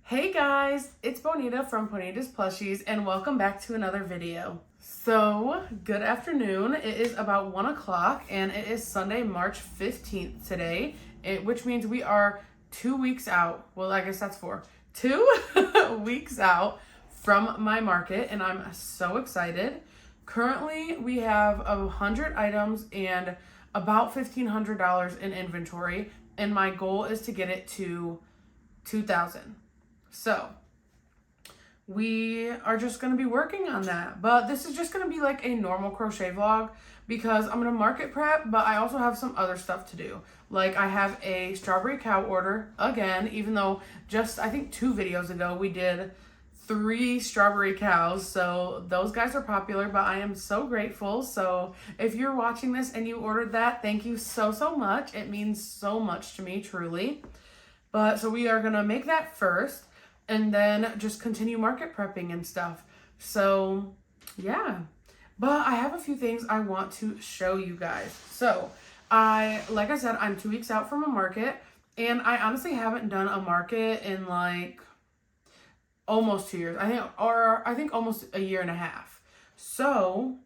Hey guys, it's Bonita from Bonita's Plushies and welcome back to another video. So, good afternoon. It is about 1 o'clock and it is Sunday, March 15th today, which means we are 2 weeks out. Well, I guess that's 2 weeks out from my market and I'm so excited. Currently, we have 100 items and about $1,500 in inventory and my goal is to get it to 2,000. So we are just going to be working on that. But this is just going to be like a normal crochet vlog because I'm going to market prep, but I also have some other stuff to do. Like I have a strawberry cow order again, even though just I think 2 videos ago we did 3 strawberry cows. So those guys are popular, but I am so grateful. So if you're watching this and you ordered that, thank you so much. It means so much to me, truly. But so we are going to make that first and then just continue market prepping and stuff. So yeah, but I have a few things I want to show you guys. So like I said, I'm 2 weeks out from a market and I honestly haven't done a market in like almost 2 years. I think almost a year and a half. So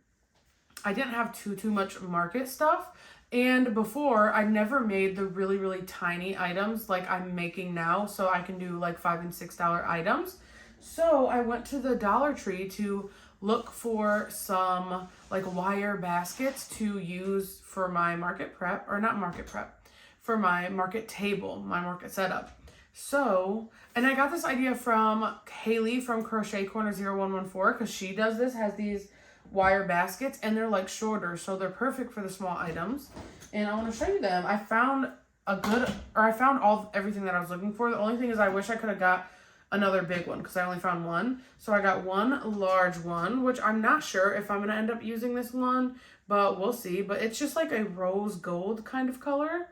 I didn't have too much market stuff. And before, I never made the really tiny items like I'm making now, so I can do like $5 and $6 items. So I went to the Dollar Tree to look for some like wire baskets to use for my market prep, or not market prep, for my market table, my market setup. So, and I got this idea from Haley from Crochet Corner 0114 because she does this, has these wire baskets and they're like shorter, so they're perfect for the small items. And I want to show you them. I found everything that I was looking for. The only thing is I wish I could have got another big one because I only found one. So I got one large one, which I'm not sure if I'm going to end up using this one, but we'll see. But it's just like a rose gold kind of color.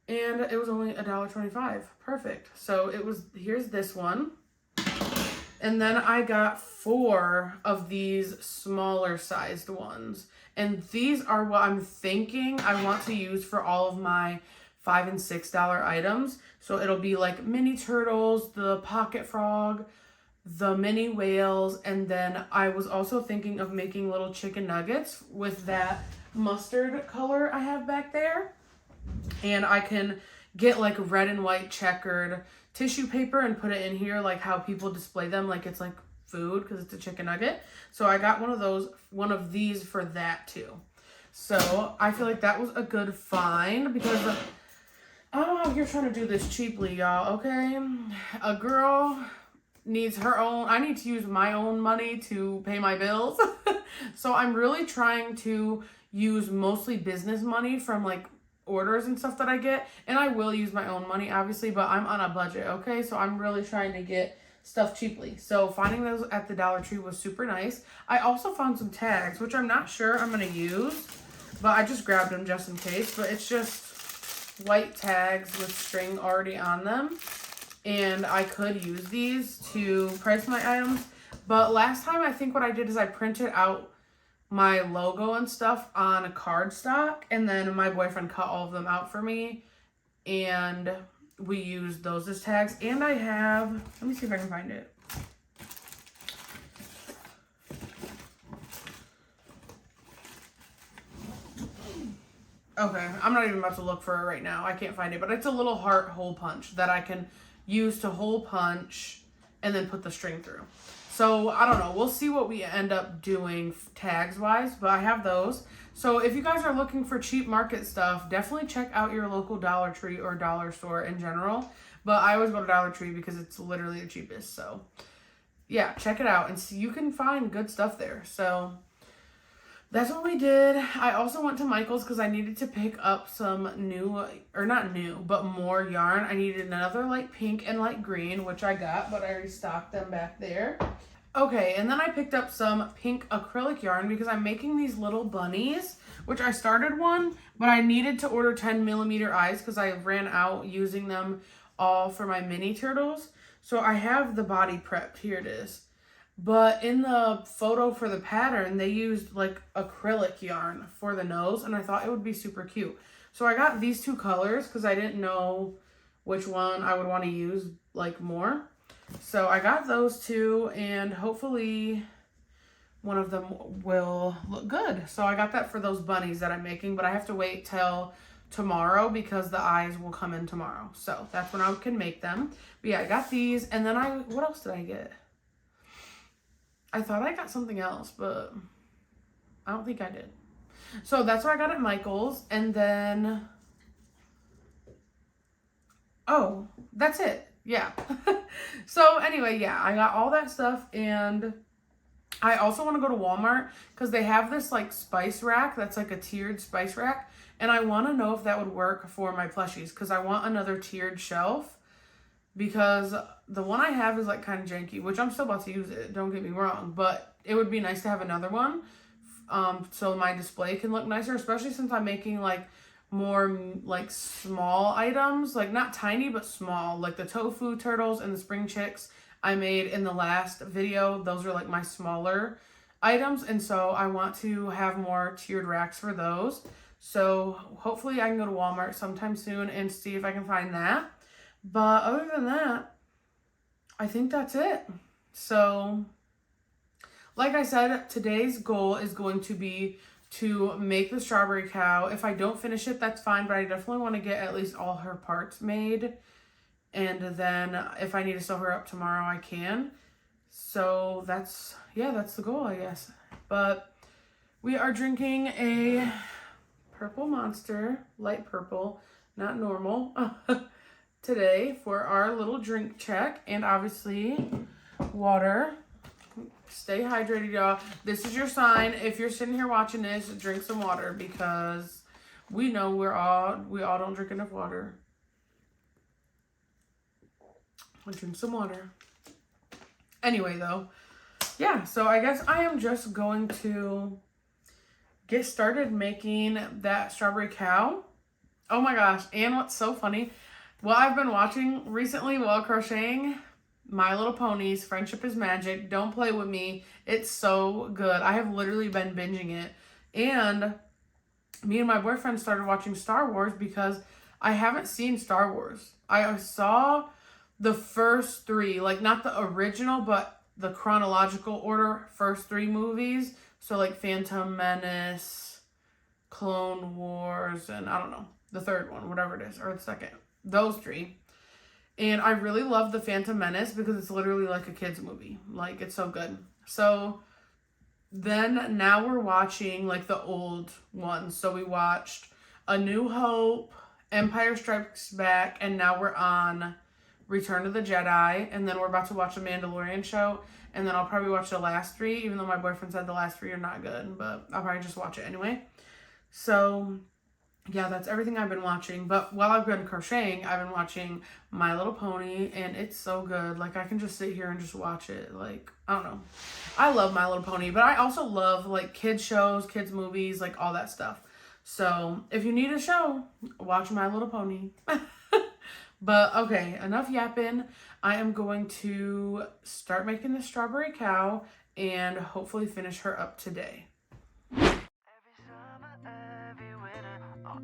And it was only $1.25. Perfect. So here's this one. And then I got 4 of these smaller sized ones. And these are what I'm thinking I want to use for all of my $5 and $6 items. So it'll be like mini turtles, the pocket frog, the mini whales. And then I was also thinking of making little chicken nuggets with that mustard color I have back there. And I can get like red and white checkered tissue paper and put it in here like how people display them like it's like food because it's a chicken nugget. So I got one of these for that too. So I feel like that was a good find because I'm out here trying to do this cheaply, y'all, okay? A girl needs her own, I need to use my own money to pay my bills. So I'm really trying to use mostly business money from like orders and stuff that I get, and I will use my own money obviously, but I'm on a budget, okay? So I'm really trying to get stuff cheaply. So finding those at the Dollar Tree was super nice. I also found some tags, which I'm not sure I'm gonna use, but I just grabbed them just in case. But it's just white tags with string already on them, and I could use these to price my items. But last time I think what I did is I printed out my logo and stuff on a cardstock, and then my boyfriend cut all of them out for me and we used those as tags. And I have, let me see if I can find it. Okay, I'm not even about to look for it right now. I can't find it, but it's a little heart hole punch that I can use to hole punch and then put the string through. So, I don't know. We'll see what we end up doing tags-wise, but I have those. So, if you guys are looking for cheap market stuff, definitely check out your local Dollar Tree or dollar store in general. But I always go to Dollar Tree because it's literally the cheapest. So, yeah, check it out and see, you can find good stuff there. So, that's what we did. I also went to Michael's because I needed to pick up some more yarn. I needed another light pink and light green, which I got, but I already stocked them back there. Okay, and then I picked up some pink acrylic yarn because I'm making these little bunnies, which I started one, but I needed to order 10mm eyes because I ran out using them all for my mini turtles. So I have the body prepped. Here it is. But in the photo for the pattern, they used like acrylic yarn for the nose, and I thought it would be super cute. So I got these 2 colors because I didn't know which one I would want to use like more. So I got those two, and hopefully one of them will look good. So I got that for those bunnies that I'm making, but I have to wait till tomorrow because the eyes will come in tomorrow. So that's when I can make them. But yeah, I got these, and then what else did I get? I thought I got something else, but I don't think I did. So that's what I got at Michael's, and then, oh, that's it. Yeah. So anyway, yeah, I got all that stuff, and I also want to go to Walmart because they have this like spice rack that's like a tiered spice rack, and I want to know if that would work for my plushies because I want another tiered shelf because the one I have is like kind of janky, which I'm still about to use it, don't get me wrong, but it would be nice to have another one so my display can look nicer, especially since I'm making like more like small items, like not tiny but small, like the tofu turtles and the spring chicks I made in the last video. Those are like my smaller items, and so I want to have more tiered racks for those. So hopefully I can go to Walmart sometime soon and see if I can find that. But other than that, I think that's it. So like I said, today's goal is going to be to make the strawberry cow. If I don't finish it, that's fine, but I definitely want to get at least all her parts made. And then if I need to sew her up tomorrow, I can. So that's the goal, I guess. But we are drinking a purple monster, light purple, not normal, today for our little drink check. And obviously water. Stay hydrated, y'all. This is your sign. If you're sitting here watching this, drink some water because we know we all don't drink enough water. I'll drink some water. Anyway, though, yeah, so I guess I am just going to get started making that strawberry cow. Oh my gosh, and what's so funny, what I've been watching recently while crocheting, My Little Ponies, Friendship is Magic. Don't play with me. It's so good. I have literally been binging it. And me and my boyfriend started watching Star Wars because I haven't seen Star Wars. I saw the first three, like not the original, but the chronological order first three movies. So like Phantom Menace, Clone Wars, and I don't know, the third one, whatever it is, or the second. Those three. And I really love the Phantom Menace because it's literally like a kid's movie. Like, it's so good. So then now we're watching like the old ones. So we watched A New Hope, Empire Strikes Back, and now we're on Return of the Jedi. And then we're about to watch the Mandalorian show. And then I'll probably watch the last three, even though my boyfriend said the last three are not good. But I'll probably just watch it anyway. So yeah, that's everything I've been watching. But while I've been crocheting, I've been watching My Little Pony, and it's so good. Like, I can just sit here and just watch it. Like, I don't know. I love My Little Pony, but I also love, like, kids shows, kids movies, like, all that stuff. So, if you need a show, watch My Little Pony. But, okay, enough yapping. I am going to start making the strawberry cow and hopefully finish her up today.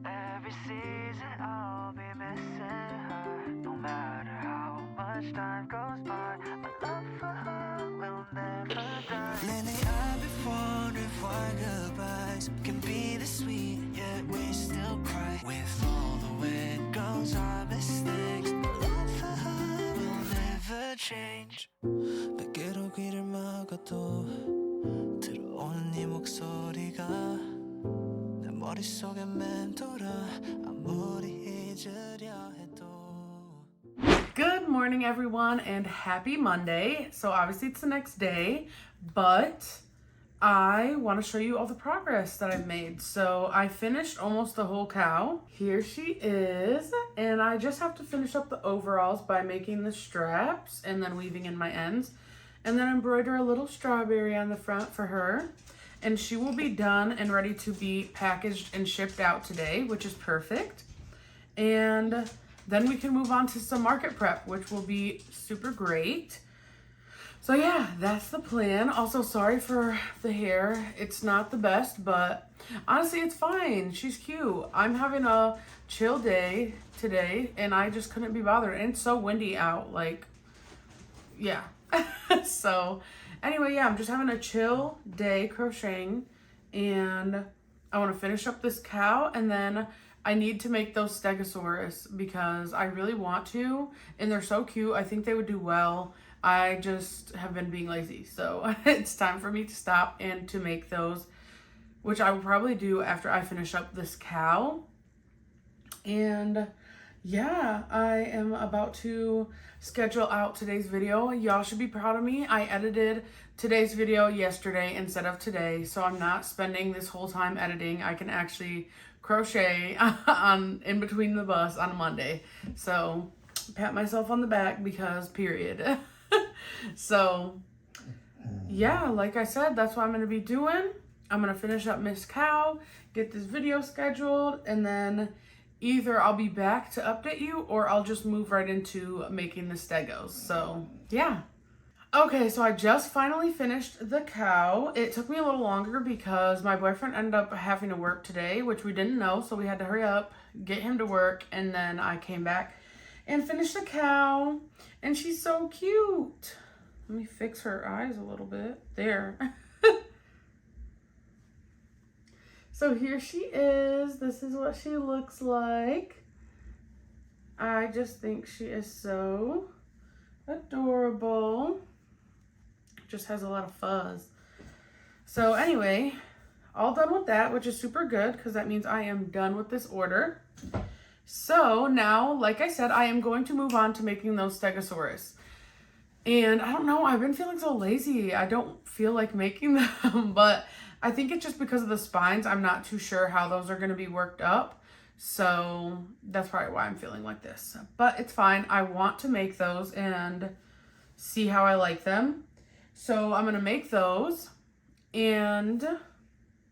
Every season I'll be missing her. No matter how much time goes by, my love for her will never die. Lately I've been wondering why goodbyes can be this sweet, yet we still cry. With all the way it goes, our mistakes, my love for her will never change. 밖으로 귀를 막아도 들어오는 네 목소리가 머릿속에 맴돌아 아무리 잊으려 해도. Good morning, everyone, and happy Monday. So obviously it's the next day, but I want to show you all the progress that I've made. So I finished almost the whole cow. Here she is, and I just have to finish up the overalls by making the straps and then weaving in my ends, and then embroider a little strawberry on the front for her. And she will be done and ready to be packaged and shipped out today, which is perfect. And then we can move on to some market prep, which will be super great. So yeah, that's the plan. Also, sorry for the hair. It's not the best, but honestly, it's fine. She's cute. I'm having a chill day today, and I just couldn't be bothered. And it's so windy out. Like, yeah. So anyway, yeah, I'm just having a chill day crocheting, and I want to finish up this cow, and then I need to make those stegosaurus because I really want to, and they're so cute. I think they would do well. I just have been being lazy, so it's time for me to stop and to make those, which I will probably do after I finish up this cow. And yeah, I am about to schedule out today's video. Y'all should be proud of me. I edited today's video yesterday instead of today, so I'm not spending this whole time editing. I can actually crochet in between the bus on Monday. So pat myself on the back because period. So yeah, like I said, that's what I'm going to be doing. I'm going to finish up Miss Cow, get this video scheduled, and then either I'll be back to update you or I'll just move right into making the stegos. So yeah. Okay, so I just finally finished the cow. It took me a little longer because my boyfriend ended up having to work today, which we didn't know, so we had to hurry up, get him to work, and then I came back and finished the cow, and she's so cute. Let me fix her eyes a little bit. There. So here she is. This is what she looks like. I just think she is so adorable. Just has a lot of fuzz. So anyway, all done with that, which is super good because that means I am done with this order. So now, like I said, I am going to move on to making those stegosaurus. And I don't know, I've been feeling so lazy. I don't feel like making them, but I think it's just because of the spines. I'm not too sure how those are going to be worked up. So that's probably why I'm feeling like this. But it's fine. I want to make those and see how I like them. So I'm going to make those. And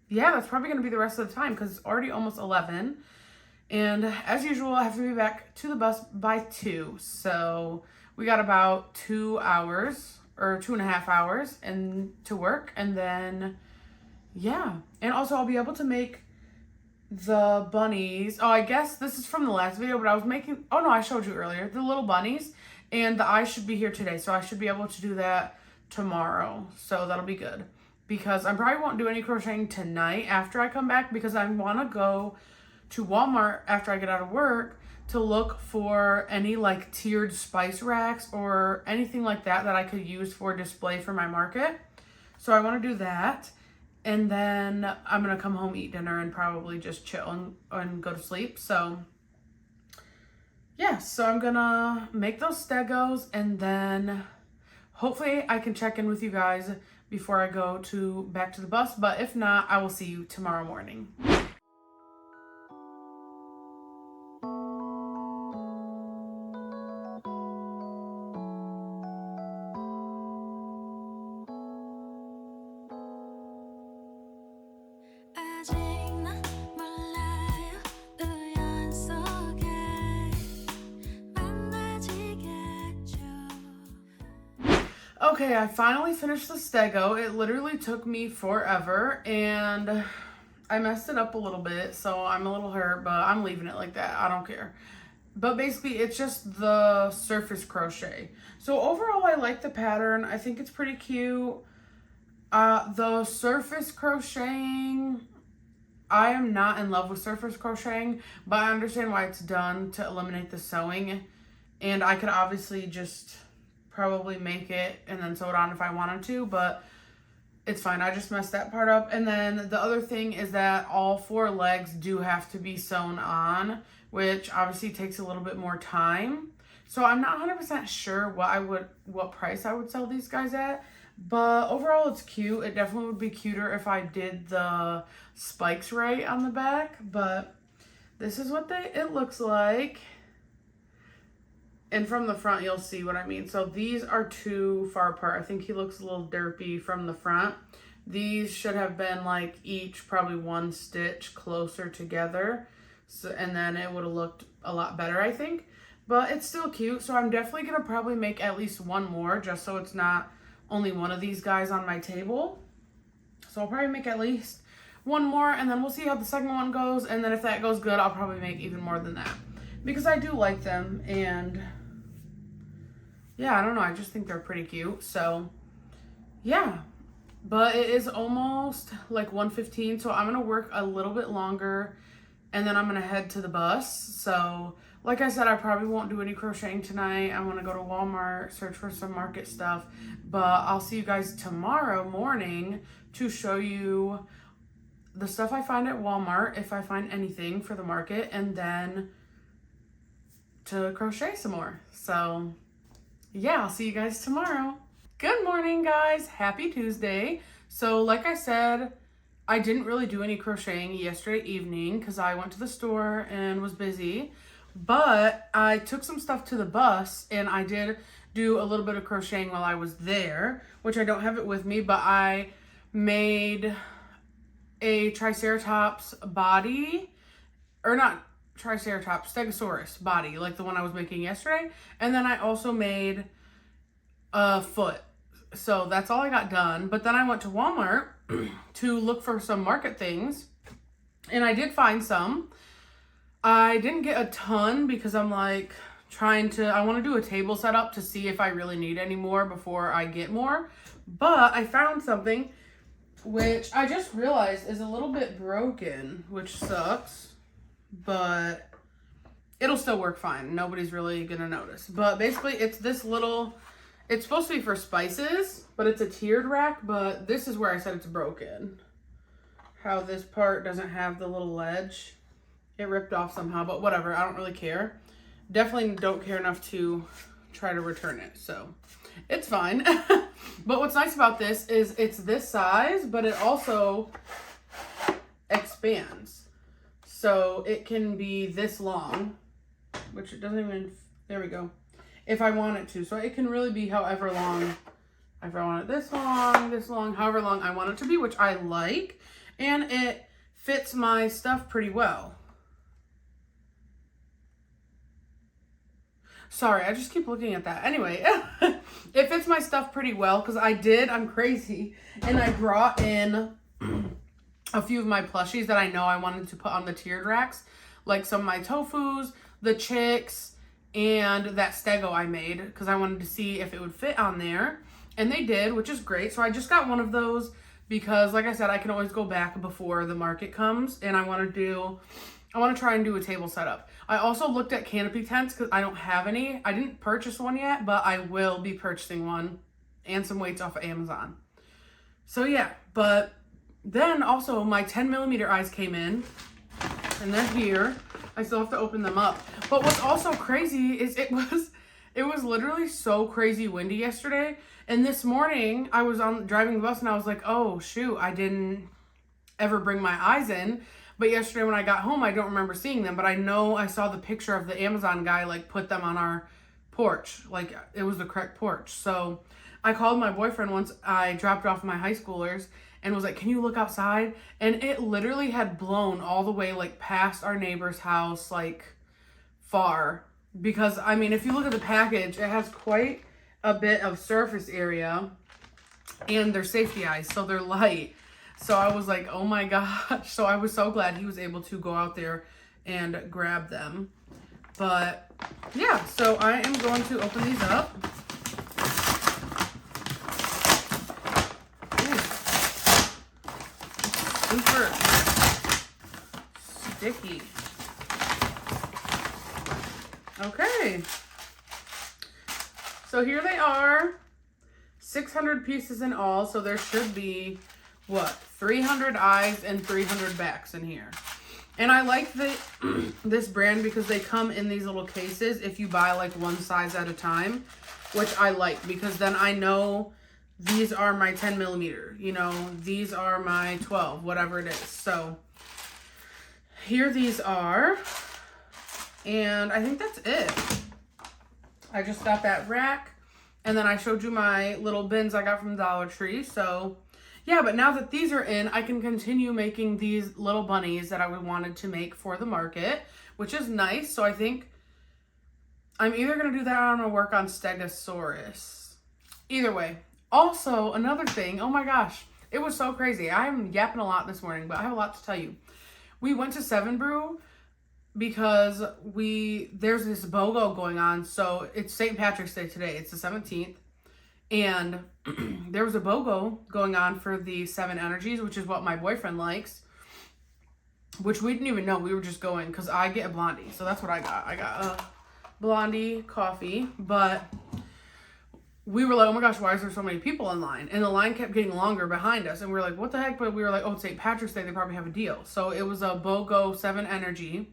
yeah, that's probably going to be the rest of the time because it's already almost 11. And as usual, I have to be back to the bus by 2. So we got about 2 hours or 2.5 hours to work. And then, yeah. And also I'll be able to make the bunnies. Oh, I guess this is from the last video, but I was making, oh no, I showed you earlier, the little bunnies. And the eyes should be here today. So I should be able to do that tomorrow. So that'll be good. Because I probably won't do any crocheting tonight after I come back because I want to go to Walmart after I get out of work to look for any like tiered spice racks or anything like that that I could use for display for my market. So I want to do that. And then I'm going to come home, eat dinner, and probably just chill and go to sleep. So yeah, so I'm going to make those stegos, and then hopefully I can check in with you guys before I go back to the bus. But if not, I will see you tomorrow morning. Okay, I finally finished the stego. It literally took me forever, and I messed it up a little bit, so I'm a little hurt, but I'm leaving it like that. I don't care. But basically, it's just the surface crochet. So overall, I like the pattern. I think it's pretty cute. The surface crocheting, I am not in love with surface crocheting, but I understand why it's done to eliminate the sewing. And I could obviously just probably make it and then sew it on if I wanted to, but it's fine. I just messed that part up. And then the other thing is that all 4 legs do have to be sewn on, which obviously takes a little bit more time. So I'm not 100% sure what price I would sell these guys at, but overall it's cute. It definitely would be cuter if I did the spikes right on the back, but this is what it looks like. And from the front, you'll see what I mean. So these are too far apart. I think he looks a little derpy from the front. These should have been like each probably 1 stitch closer together. So, and then it would have looked a lot better, I think. But it's still cute. So I'm definitely going to probably make at least 1 more just so it's not only one of these guys on my table. So I'll probably make at least 1 more, and then we'll see how the second one goes. And then if that goes good, I'll probably make even more than that. Because I do like them, and yeah, I don't know. I just think they're pretty cute. So yeah, but it is almost like 1:15, so I'm gonna work a little bit longer and then I'm gonna head to the bus. So like I said, I probably won't do any crocheting tonight. I want to go to Walmart, search for some market stuff, but I'll see you guys tomorrow morning to show you the stuff I find at Walmart, if I find anything for the market, and then to crochet some more. So yeah, I'll see you guys tomorrow. Good morning, guys. Happy Tuesday. So like I said, I didn't really do any crocheting yesterday evening because I went to the store and was busy, but I took some stuff to the bus and I did do a little bit of crocheting while I was there, which I don't have it with me, but I made a triceratops body, or not triceratops, stegosaurus body, like the one I was making yesterday. And then I also made a foot. So that's all I got done. But then I went to Walmart to look for some market things, and I did find some. I didn't get a ton because I'm like I want to do a table setup to see if I really need any more before I get more. But I found something which I just realized is a little bit broken, which sucks, but it'll still work fine. Nobody's really gonna notice. But basically it's this little, it's supposed to be for spices, but it's a tiered rack, but this is where I said it's broken. How this part doesn't have the little ledge. It ripped off somehow, but whatever, I don't really care. Definitely don't care enough to try to return it, so it's fine. But what's nice about this is it's this size, but it also expands. So it can be this long, which it doesn't even, there we go, if I want it to. So it can really be however long, if I want it this long, however long I want it to be, which I like. And it fits my stuff pretty well. Sorry, I just keep looking at that. Anyway, it fits my stuff pretty well because I'm crazy, and I brought in a few of my plushies that I know I wanted to put on the tiered racks, like some of my tofus, the chicks, and that stego I made because I wanted to see if it would fit on there, and they did, which is great. So I just got one of those because, like I said, I can always go back before the market comes, and I want to try and do a table setup. I also looked at canopy tents because I don't have any. I didn't purchase one yet, but I will be purchasing one, and some weights off of Amazon. So yeah, but then also my 10mm eyes came in, and they're here. I still have to open them up. But what's also crazy is it was literally so crazy windy yesterday. And this morning I was driving the bus and I was like, oh shoot, I didn't ever bring my eyes in. But yesterday when I got home, I don't remember seeing them, but I know I saw the picture of the Amazon guy like put them on our porch. Like it was the correct porch. So I called my boyfriend once I dropped off my high schoolers and was like, can you look outside? And it literally had blown all the way like past our neighbor's house, like far. Because I mean, if you look at the package, it has quite a bit of surface area, and they're safety eyes, so they're light. So I was like, oh my gosh. So I was so glad he was able to go out there and grab them. But yeah, so I am going to open these up. Ooh. Super sticky. Okay. So here they are. 600 pieces in all. So there should be, what, 300 eyes and 300 backs in here. And I like this brand because they come in these little cases if you buy like one size at a time, which I like because then I know these are my 10mm, you know, these are my 12, whatever it is. So here these are, and I think that's it. I just got that rack, and then I showed you my little bins I got from Dollar Tree. So yeah, but now that these are in, I can continue making these little bunnies that I wanted to make for the market, which is nice. So I think I'm either going to do that or I'm going to work on Stegosaurus. Either way. Also, another thing, oh my gosh, it was so crazy. I'm yapping a lot this morning, but I have a lot to tell you. We went to 7 Brew because there's this BOGO going on. So it's St. Patrick's Day today. It's the 17th. And there was a BOGO going on for the 7 energies, which is what my boyfriend likes. Which we didn't even know. We were just going because I get a blondie. So that's what I got. I got a blondie coffee. But we were like, oh my gosh, why is there so many people in line? And the line kept getting longer behind us. And we were like, what the heck? But we were like, oh, it's St. Patrick's Day. They probably have a deal. So it was a BOGO 7 energy.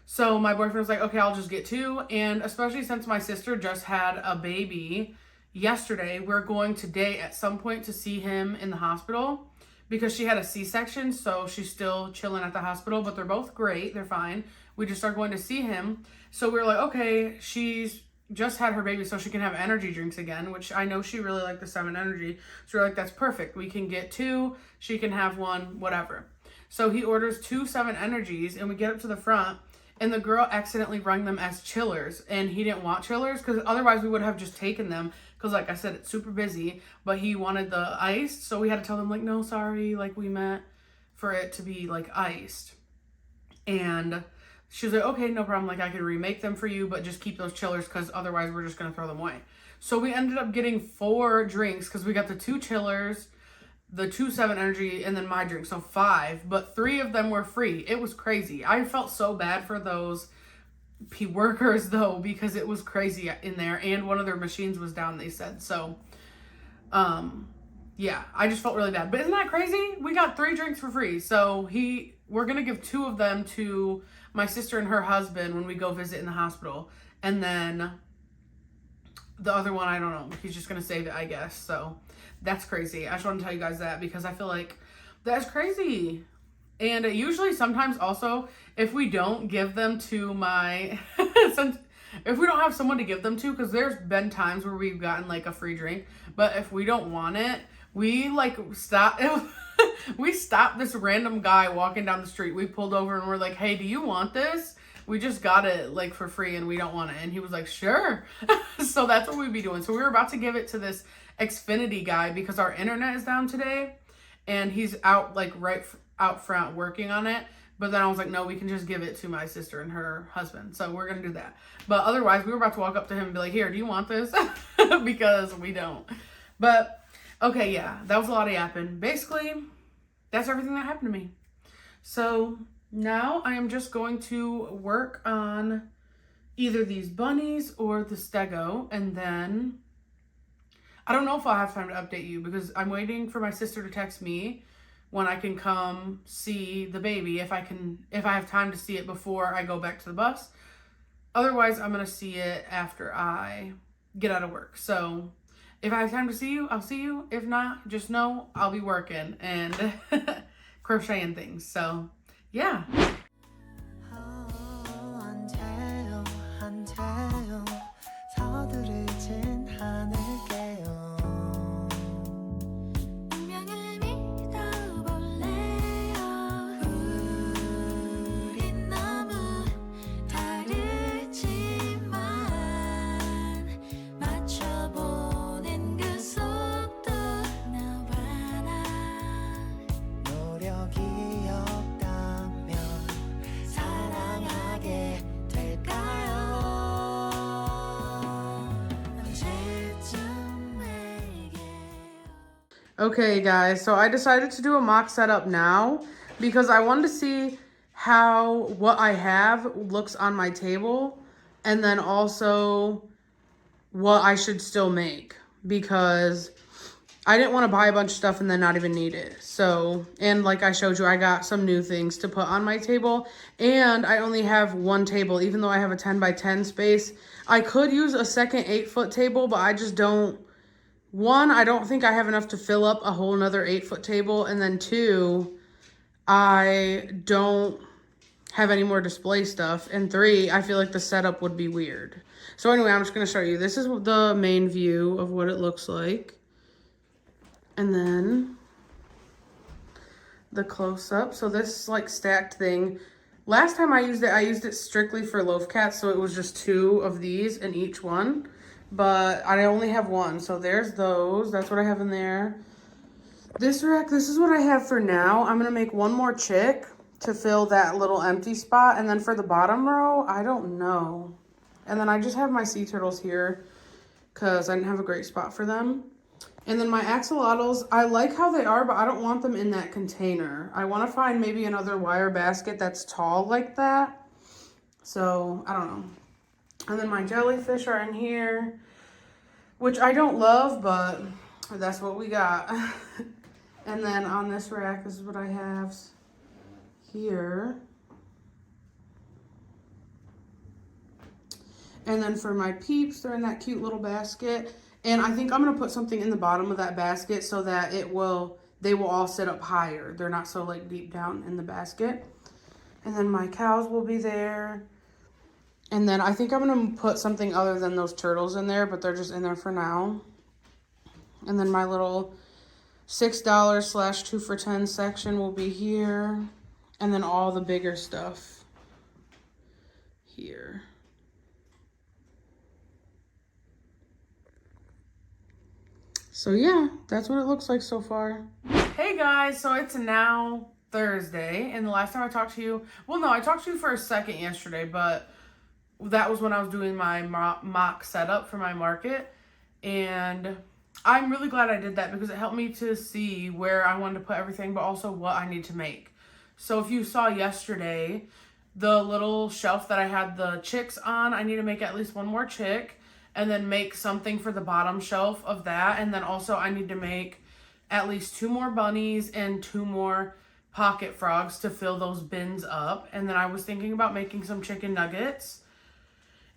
So my boyfriend was like, okay, I'll just get 2. And especially since my sister just had a baby yesterday, we're going today at some point to see him in the hospital. Because she had a C-section, so she's still chilling at the hospital, but they're both great. They're fine. We just are going to see him. So we were like, okay, she's just had her baby, so she can have energy drinks again, which I know she really liked the 7 energy. So we're like, that's perfect. We can get 2. She can have 1, whatever. So he orders 2 7 energies, and we get up to the front, and the girl accidentally rang them as chillers, and he didn't want chillers, because otherwise we would have just taken them. Because, like I said, it's super busy, but he wanted the iced, so we had to tell them, like, no, sorry, like, we meant for it to be, like, iced. And she was like, okay, no problem, like, I could remake them for you, but just keep those chillers, because otherwise we're just going to throw them away. So we ended up getting 4 drinks, because we got the 2 chillers, the 2 7 energy, and then my drink, so 5, but 3 of them were free. It was crazy. I felt so bad for those workers though, because it was crazy in there, and one of their machines was down, they said. So yeah, I just felt really bad. But isn't that crazy? We got 3 drinks for free. So we're gonna give 2 of them to my sister and her husband when we go visit in the hospital, and then the other one, I don't know, he's just gonna save it, I guess. So that's crazy. I just want to tell you guys that because I feel like that's crazy. And usually sometimes also, if we don't give them to if we don't have someone to give them to, because there's been times where we've gotten like a free drink, but if we don't want it, we like stop. We stopped this random guy walking down the street. We pulled over and we're like, hey, do you want this? We just got it like for free and we don't want it. And he was like, sure. So that's what we'd be doing. So we were about to give it to this Xfinity guy because our internet is down today, and he's out like right out front working on it. But then I was like, no, we can just give it to my sister and her husband. So we're going to do that. But otherwise, we were about to walk up to him and be like, here, do you want this? Because we don't. But, okay, yeah, that was a lot of yapping. Basically, that's everything that happened to me. So now I am just going to work on either these bunnies or the stego. And then I don't know if I'll have time to update you because I'm waiting for my sister to text me when I can come see the baby, if I have time to see it before I go back to the bus. Otherwise, I'm going to see it after I get out of work. So if I have time to see you, I'll see you. If not, just know I'll be working and crocheting things. So, yeah. Okay guys, so I decided to do a mock setup now because I wanted to see how what I have looks on my table, and then also what I should still make, because I didn't want to buy a bunch of stuff and then not even need it. So, and like I showed you, I got some new things to put on my table, and I only have one table, even though I have a 10 by 10 space. I could use a second 8-foot table, but I just don't. One, I don't think I have enough to fill up a whole nother 8-foot table. And then 2, I don't have any more display stuff. And 3, I feel like the setup would be weird. So anyway, I'm just going to show you. This is the main view of what it looks like. And then the close-up. So this like stacked thing. Last time I used it strictly for loaf cats. So it was just 2 of these in each one. But I only have 1, so there's those. That's what I have in there. This rack, this is what I have for now. I'm going to make one more chick, to fill that little empty spot. And then for the bottom row, I don't know. And then I just have my sea turtles here because I didn't have a great spot for them. And then my axolotls, I like how they are, but I don't want them in that container. I want to find maybe another wire basket that's tall like that. So, I don't know. And then my jellyfish are in here, which I don't love, but that's what we got. And then on this rack, this is what I have here. And then for my peeps, they're in that cute little basket. And I think I'm going to put something in the bottom of that basket so that they will all sit up higher. They're not so like deep down in the basket. And then my cows will be there. And then I think I'm going to put something other than those turtles in there, but they're just in there for now. And then my little $6 / 2 for $10 section will be here. And then all the bigger stuff here. So yeah, that's what it looks like so far. Hey guys, so it's now Thursday, and the last time I talked to you, well no, I talked to you for a second yesterday, but that was when I was doing my mock setup for my market, and I'm really glad I did that because it helped me to see where I wanted to put everything, but also what I need to make. So if you saw yesterday, the little shelf that I had the chicks on, I need to make at least one more chick. And then make something for the bottom shelf of that. And then also I need to make at least 2 more bunnies and 2 more pocket frogs to fill those bins up. And then I was thinking about making some chicken nuggets.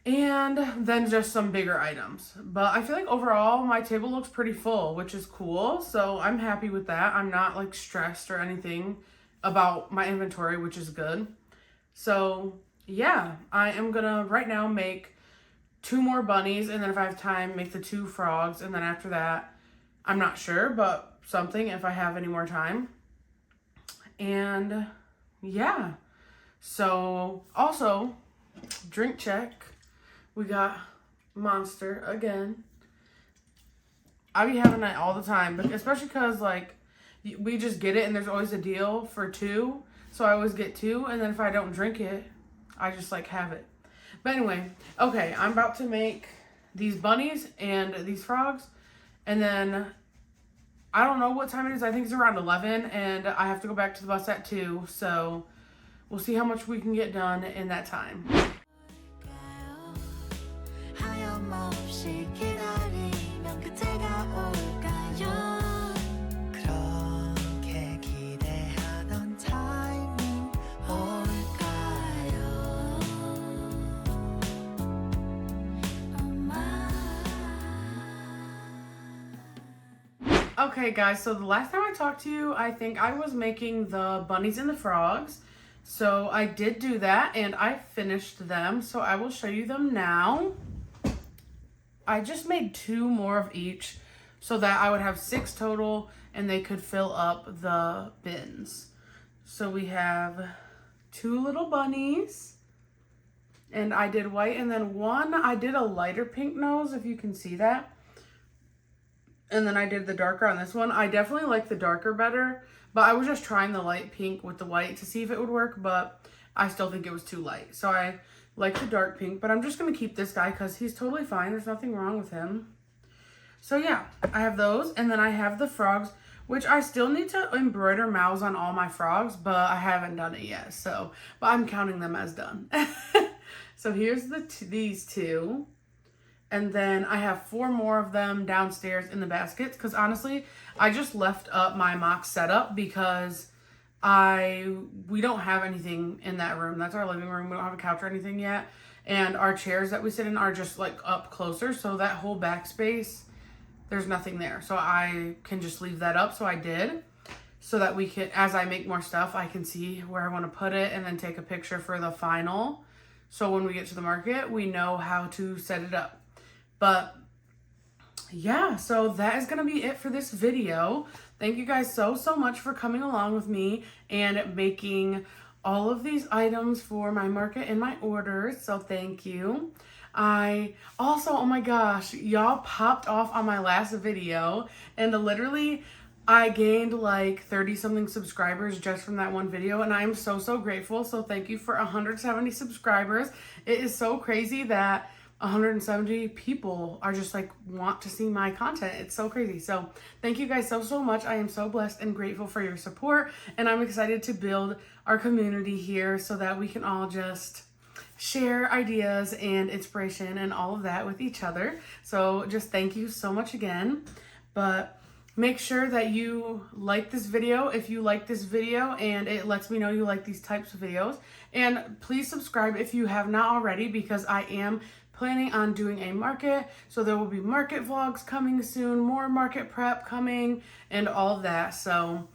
And then just some bigger items. But I feel like overall my table looks pretty full, which is cool. So I'm happy with that. I'm not like stressed or anything about my inventory, which is good. So yeah, I am gonna right now make 2 more bunnies, and then if I have time, make the 2 frogs, and then after that, I'm not sure, but something if I have any more time. And yeah, so also, drink check. We got Monster again. I be having that all the time, but especially because like we just get it and there's always a deal for 2, so I always get 2, and then if I don't drink it, I just like have it. But anyway, okay, I'm about to make these bunnies and these frogs. And then, I don't know what time it is. I think it's around 11. And I have to go back to the bus at 2. So, we'll see how much we can get done in that time. Okay guys, so the last time I talked to you, I think I was making the bunnies and the frogs. So I did do that and I finished them. So I will show you them now. I just made 2 more of each so that I would have 6 total and they could fill up the bins. So we have 2 little bunnies and I did white, and then one I did a lighter pink nose, if you can see that. And then I did the darker on this one. I definitely like the darker better, but I was just trying the light pink with the white to see if it would work, but I still think it was too light. So I like the dark pink, but I'm just going to keep this guy because he's totally fine. There's nothing wrong with him. So yeah, I have those. And then I have the frogs, which I still need to embroider mouths on all my frogs, but I haven't done it yet. So, but I'm counting them as done. So here's these 2. And then I have 4 more of them downstairs in the baskets. Because honestly, I just left up my mock setup because we don't have anything in that room. That's our living room. We don't have a couch or anything yet. And our chairs that we sit in are just like up closer. So that whole backspace, there's nothing there. So I can just leave that up. So I did. So that we can, as I make more stuff, I can see where I want to put it and then take a picture for the final. So when we get to the market, we know how to set it up. But yeah, so that is going to be it for this video. Thank you guys so much for coming along with me and making all of these items for my market and my orders. So thank you. I also, oh my gosh, y'all popped off on my last video, and literally I gained like 30 something subscribers just from that one video, and I am so grateful. So thank you for 170 subscribers. It is so crazy that 170 people are just like want to see my content. It's so crazy. So thank you guys so much. I am so blessed and grateful for your support, and I'm excited to build our community here so that we can all just share ideas and inspiration and all of that with each other. So just thank you so much again. But make sure that you like this video if you like this video, and it lets me know you like these types of videos. And please subscribe if you have not already, because I am planning on doing a market. So there will be market vlogs coming soon, more market prep coming, and all of that. So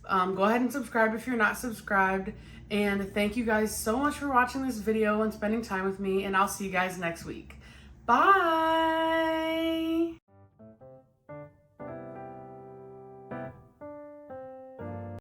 go ahead and subscribe if you're not subscribed. And thank you guys so much for watching this video and spending time with me. And I'll see you guys next week. Bye!